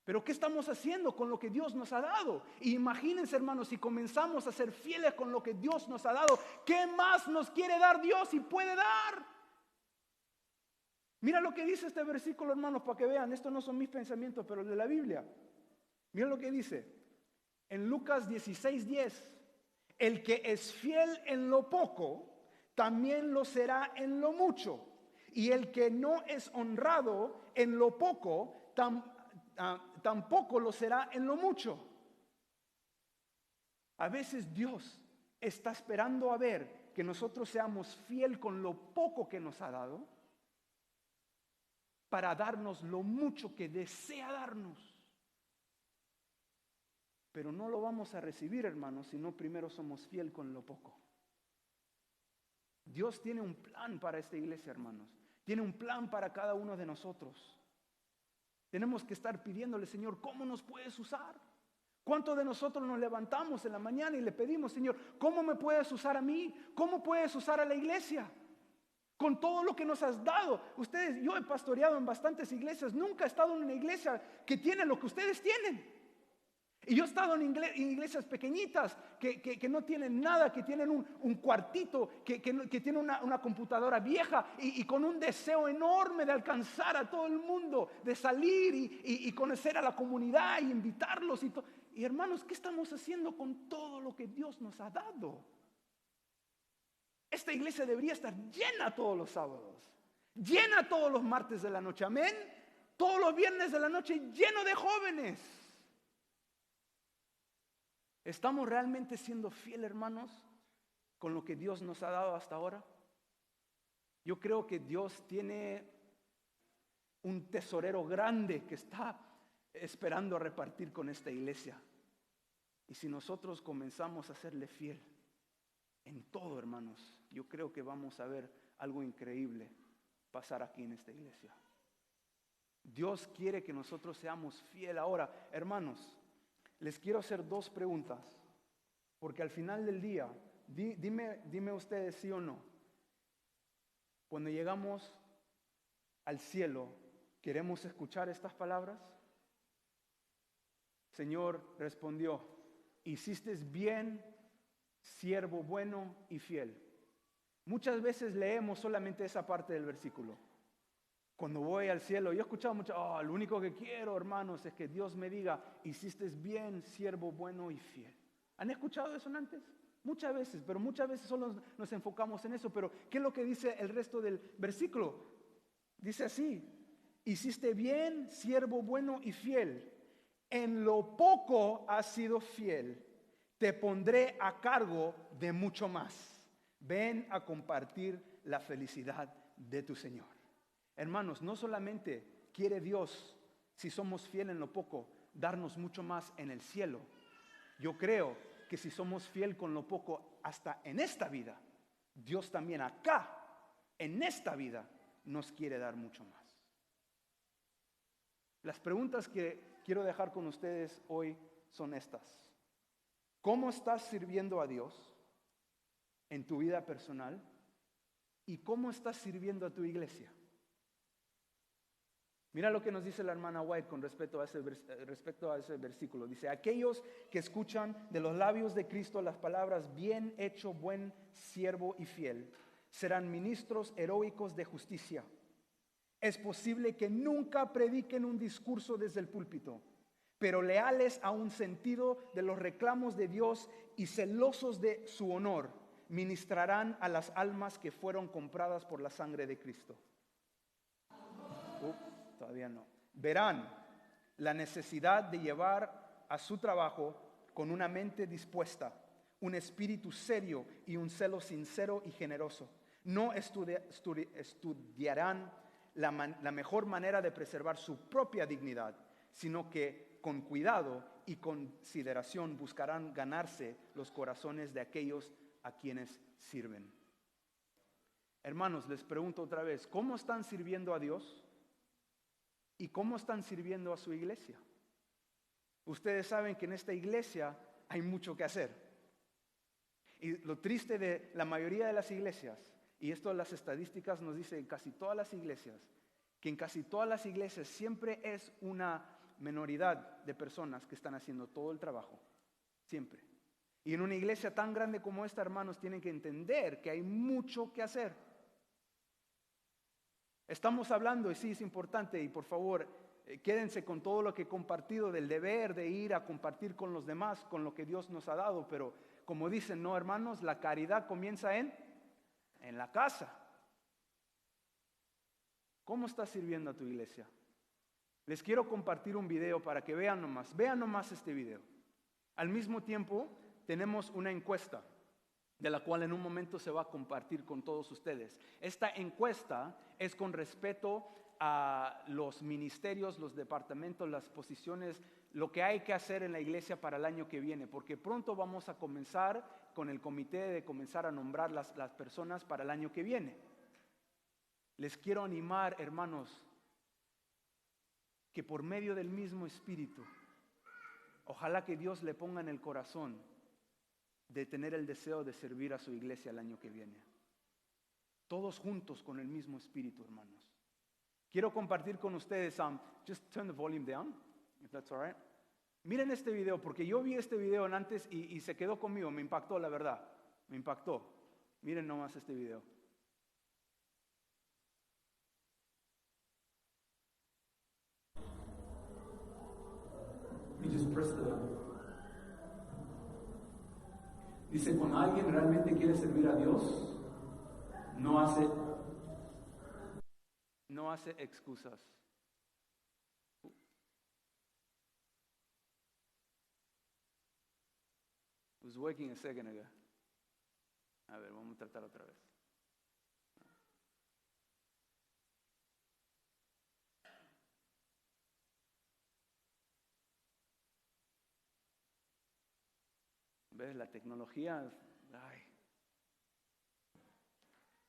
Pero ¿qué estamos haciendo con lo que Dios nos ha dado? Y imagínense, hermanos, si comenzamos a ser fieles con lo que Dios nos ha dado, ¿qué más nos quiere dar Dios y puede dar? Mira lo que dice este versículo, hermanos, para que vean. Estos no son mis pensamientos, pero de la Biblia. Mira lo que dice. En Lucas 16:10, el que es fiel en lo poco, también lo será en lo mucho. Y el que no es honrado en lo poco, tampoco lo será en lo mucho. A veces Dios está esperando a ver que nosotros seamos fiel con lo poco que nos ha dado, para darnos lo mucho que desea darnos. Pero no lo vamos a recibir, hermanos, si no primero somos fiel con lo poco. Dios tiene un plan para esta iglesia, hermanos. Tiene un plan para cada uno de nosotros. Tenemos que estar pidiéndole, Señor, ¿cómo nos puedes usar? ¿Cuántos de nosotros nos levantamos en la mañana y le pedimos, Señor, ¿cómo me puedes usar a mí? ¿Cómo puedes usar a la iglesia? Con todo lo que nos has dado. Ustedes, yo he pastoreado en bastantes iglesias. Nunca he estado en una iglesia que tiene lo que ustedes tienen. Y yo he estado en iglesias pequeñitas que no tienen nada, que tienen un cuartito, que tienen una computadora vieja y con un deseo enorme de alcanzar a todo el mundo, de salir y conocer a la comunidad y invitarlos. Y hermanos, ¿qué estamos haciendo con todo lo que Dios nos ha dado? Esta iglesia debería estar llena todos los sábados, llena todos los martes de la noche, amén. Todos los viernes de la noche lleno de jóvenes. ¿Estamos realmente siendo fieles, hermanos, con lo que Dios nos ha dado hasta ahora? Yo creo que Dios tiene un tesorero grande que está esperando a repartir con esta iglesia. Y si nosotros comenzamos a serle fiel en todo, hermanos, yo creo que vamos a ver algo increíble pasar aquí en esta iglesia. Dios quiere que nosotros seamos fieles ahora, hermanos. Les quiero hacer dos preguntas, porque al final del día, dime ustedes sí o no. Cuando llegamos al cielo, ¿queremos escuchar estas palabras? Señor respondió, hiciste bien, siervo bueno y fiel. Muchas veces leemos solamente esa parte del versículo. Cuando voy al cielo, yo he escuchado mucho, lo único que quiero, hermanos, es que Dios me diga, hiciste bien, siervo bueno y fiel. ¿Han escuchado eso antes? Muchas veces, pero muchas veces solo nos enfocamos en eso. Pero ¿qué es lo que dice el resto del versículo? Dice así, hiciste bien, siervo bueno y fiel. En lo poco has sido fiel, te pondré a cargo de mucho más. Ven a compartir la felicidad de tu Señor. Hermanos, no solamente quiere Dios, si somos fieles en lo poco, darnos mucho más en el cielo. Yo creo que si somos fieles con lo poco hasta en esta vida, Dios también acá, en esta vida, nos quiere dar mucho más. Las preguntas que quiero dejar con ustedes hoy son estas. ¿Cómo estás sirviendo a Dios en tu vida personal? ¿Y cómo estás sirviendo a tu iglesia? Mira lo que nos dice la hermana White con respecto a ese versículo. Dice, aquellos que escuchan de los labios de Cristo las palabras bien hecho, buen siervo y fiel, serán ministros heroicos de justicia. Es posible que nunca prediquen un discurso desde el púlpito, pero leales a un sentido de los reclamos de Dios y celosos de su honor, ministrarán a las almas que fueron compradas por la sangre de Cristo. Todavía no. Verán la necesidad de llevar a su trabajo con una mente dispuesta, un espíritu serio y un celo sincero y generoso. No estudiarán la mejor manera de preservar su propia dignidad, sino que con cuidado y consideración buscarán ganarse los corazones de aquellos a quienes sirven. Hermanos, les pregunto otra vez, ¿cómo están sirviendo a Dios? ¿Y cómo están sirviendo a su iglesia? Ustedes saben que en esta iglesia hay mucho que hacer. Y lo triste de la mayoría de las iglesias, y esto las estadísticas nos dicen en casi todas las iglesias, que en casi todas las iglesias siempre es una minoridad de personas que están haciendo todo el trabajo. Siempre. Y en una iglesia tan grande como esta, hermanos, tienen que entender que hay mucho que hacer. Estamos hablando, y sí es importante, y por favor, quédense con todo lo que he compartido del deber de ir a compartir con los demás, con lo que Dios nos ha dado, pero como dicen, no hermanos, la caridad comienza en la casa. ¿Cómo estás sirviendo a tu iglesia? Les quiero compartir un video para que vean nomás este video. Al mismo tiempo, tenemos una encuesta, de la cual en un momento se va a compartir con todos ustedes. Esta encuesta es con respecto a los ministerios, los departamentos, las posiciones, lo que hay que hacer en la iglesia para el año que viene, porque pronto vamos a comenzar con el comité de comenzar a nombrar las personas para el año que viene. Les quiero animar, hermanos, que por medio del mismo Espíritu, ojalá que Dios le ponga en el corazón de tener el deseo de servir a su iglesia el año que viene. Todos juntos con el mismo Espíritu, hermanos. Quiero compartir con ustedes, just turn the volume down, if that's all right. Miren este video, porque yo vi este video antes y se quedó conmigo, me impactó la verdad, me impactó. Miren nomás este video. Dice, cuando alguien realmente quiere servir a Dios, no hace excusas. It was working a second ago. A ver, vamos a tratar otra vez. ¿Ves? La tecnología. Ay.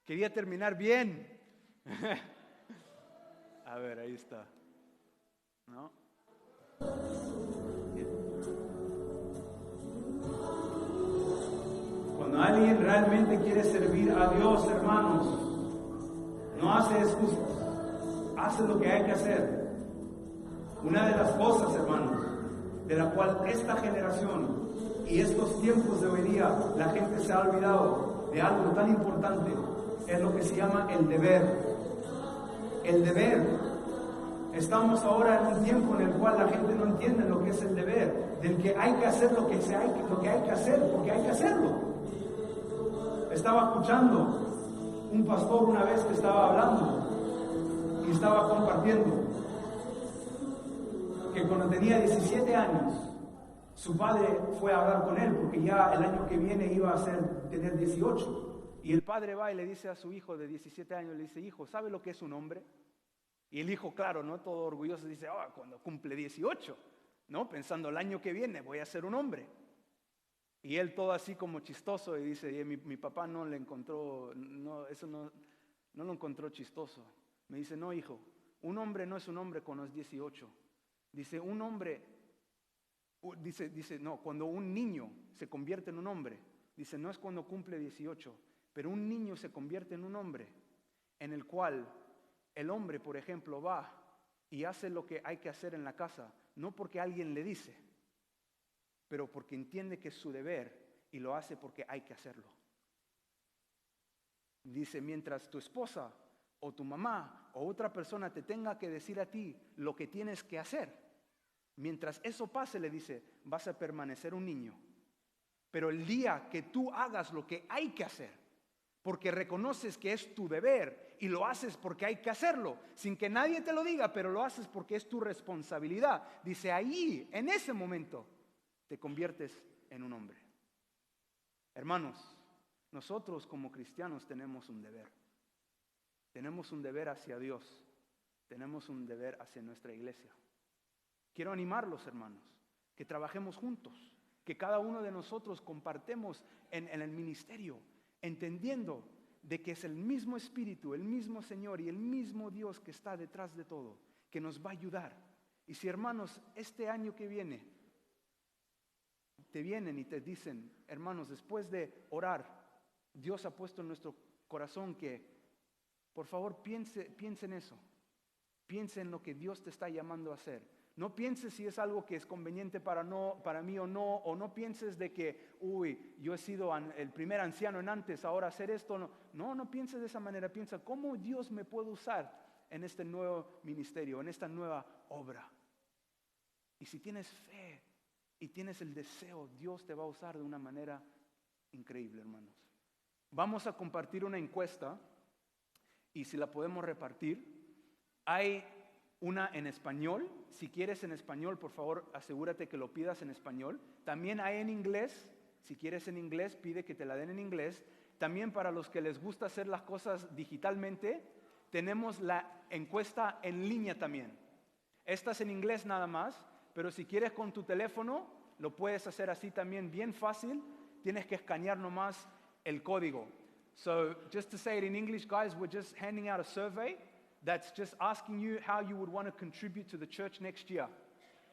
Quería terminar bien. A ver, ahí está. ¿No? Cuando alguien realmente quiere servir a Dios, hermanos, no hace excusas. Hace lo que hay que hacer. Una de las cosas, hermanos, de la cual esta generación y estos tiempos de hoy día, la gente se ha olvidado de algo tan importante, es lo que se llama el deber. El deber. Estamos ahora en un tiempo en el cual la gente no entiende lo que es el deber, del que hay que hacer lo que hay que hacer, porque hay que hacerlo. Estaba escuchando un pastor una vez que estaba hablando y estaba compartiendo que cuando tenía 17 años, su padre fue a hablar con él porque ya el año que viene iba a tener 18 Y el padre va y le dice a su hijo de 17 años, le dice, hijo, ¿sabe lo que es un hombre? Y el hijo, claro, ¿no? Todo orgulloso, dice, cuando cumple 18, ¿no? Pensando el año que viene voy a ser un hombre. Y él todo así como chistoso y dice, mi papá no le encontró, no, eso no lo encontró chistoso. Me dice, no, hijo, un hombre no es un hombre con los 18. Dice, un hombre, dice, no, cuando un niño se convierte en un hombre, dice, no es cuando cumple 18, pero un niño se convierte en un hombre en el cual el hombre, por ejemplo, va y hace lo que hay que hacer en la casa, no porque alguien le dice, pero porque entiende que es su deber y lo hace porque hay que hacerlo. Dice, mientras tu esposa o tu mamá o otra persona te tenga que decir a ti lo que tienes que hacer, mientras eso pase, le dice, vas a permanecer un niño. Pero el día que tú hagas lo que hay que hacer, porque reconoces que es tu deber y lo haces porque hay que hacerlo, sin que nadie te lo diga, pero lo haces porque es tu responsabilidad, dice, ahí, en ese momento, te conviertes en un hombre. Hermanos, nosotros como cristianos tenemos un deber. Tenemos un deber hacia Dios. Tenemos un deber hacia nuestra iglesia. Quiero animarlos, hermanos, que trabajemos juntos, que cada uno de nosotros compartemos en el ministerio, entendiendo de que es el mismo Espíritu, el mismo Señor y el mismo Dios que está detrás de todo, que nos va a ayudar. Y si, hermanos, este año que viene, te vienen y te dicen, hermanos, después de orar, Dios ha puesto en nuestro corazón que, por favor, piense en eso. Piense en lo que Dios te está llamando a hacer. No pienses si es algo que es conveniente para mí o no pienses de que, yo he sido el primer anciano en antes, ahora hacer esto. No pienses de esa manera. Piensa, ¿cómo Dios me puede usar en este nuevo ministerio, en esta nueva obra? Y si tienes fe y tienes el deseo, Dios te va a usar de una manera increíble, hermanos. Vamos a compartir una encuesta y si la podemos repartir. Hay una en español. Si quieres en español, por favor, asegúrate que lo pidas en español. También hay en inglés. Si quieres en inglés, pide que te la den en inglés. También para los que les gusta hacer las cosas digitalmente, tenemos la encuesta en línea también. Esta es en inglés nada más, pero si quieres con tu teléfono, lo puedes hacer así también bien fácil. Tienes que escanear nomás el código. So, just to say it in English, guys, we're just handing out a survey that's just asking you how you would want to contribute to the church next year.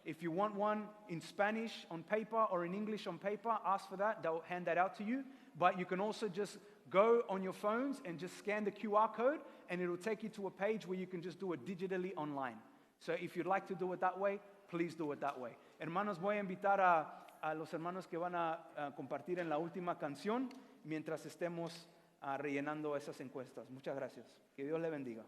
If you want one in Spanish on paper or in English on paper, ask for that. They'll hand that out to you. But you can also just go on your phones and just scan the QR code, and it'll take you to a page where you can just do it digitally online. So if you'd like to do it that way, please do it that way. Hermanos, voy a invitar a los hermanos que van a compartir en la última canción mientras estemos rellenando esas encuestas. Muchas gracias. Que Dios le bendiga.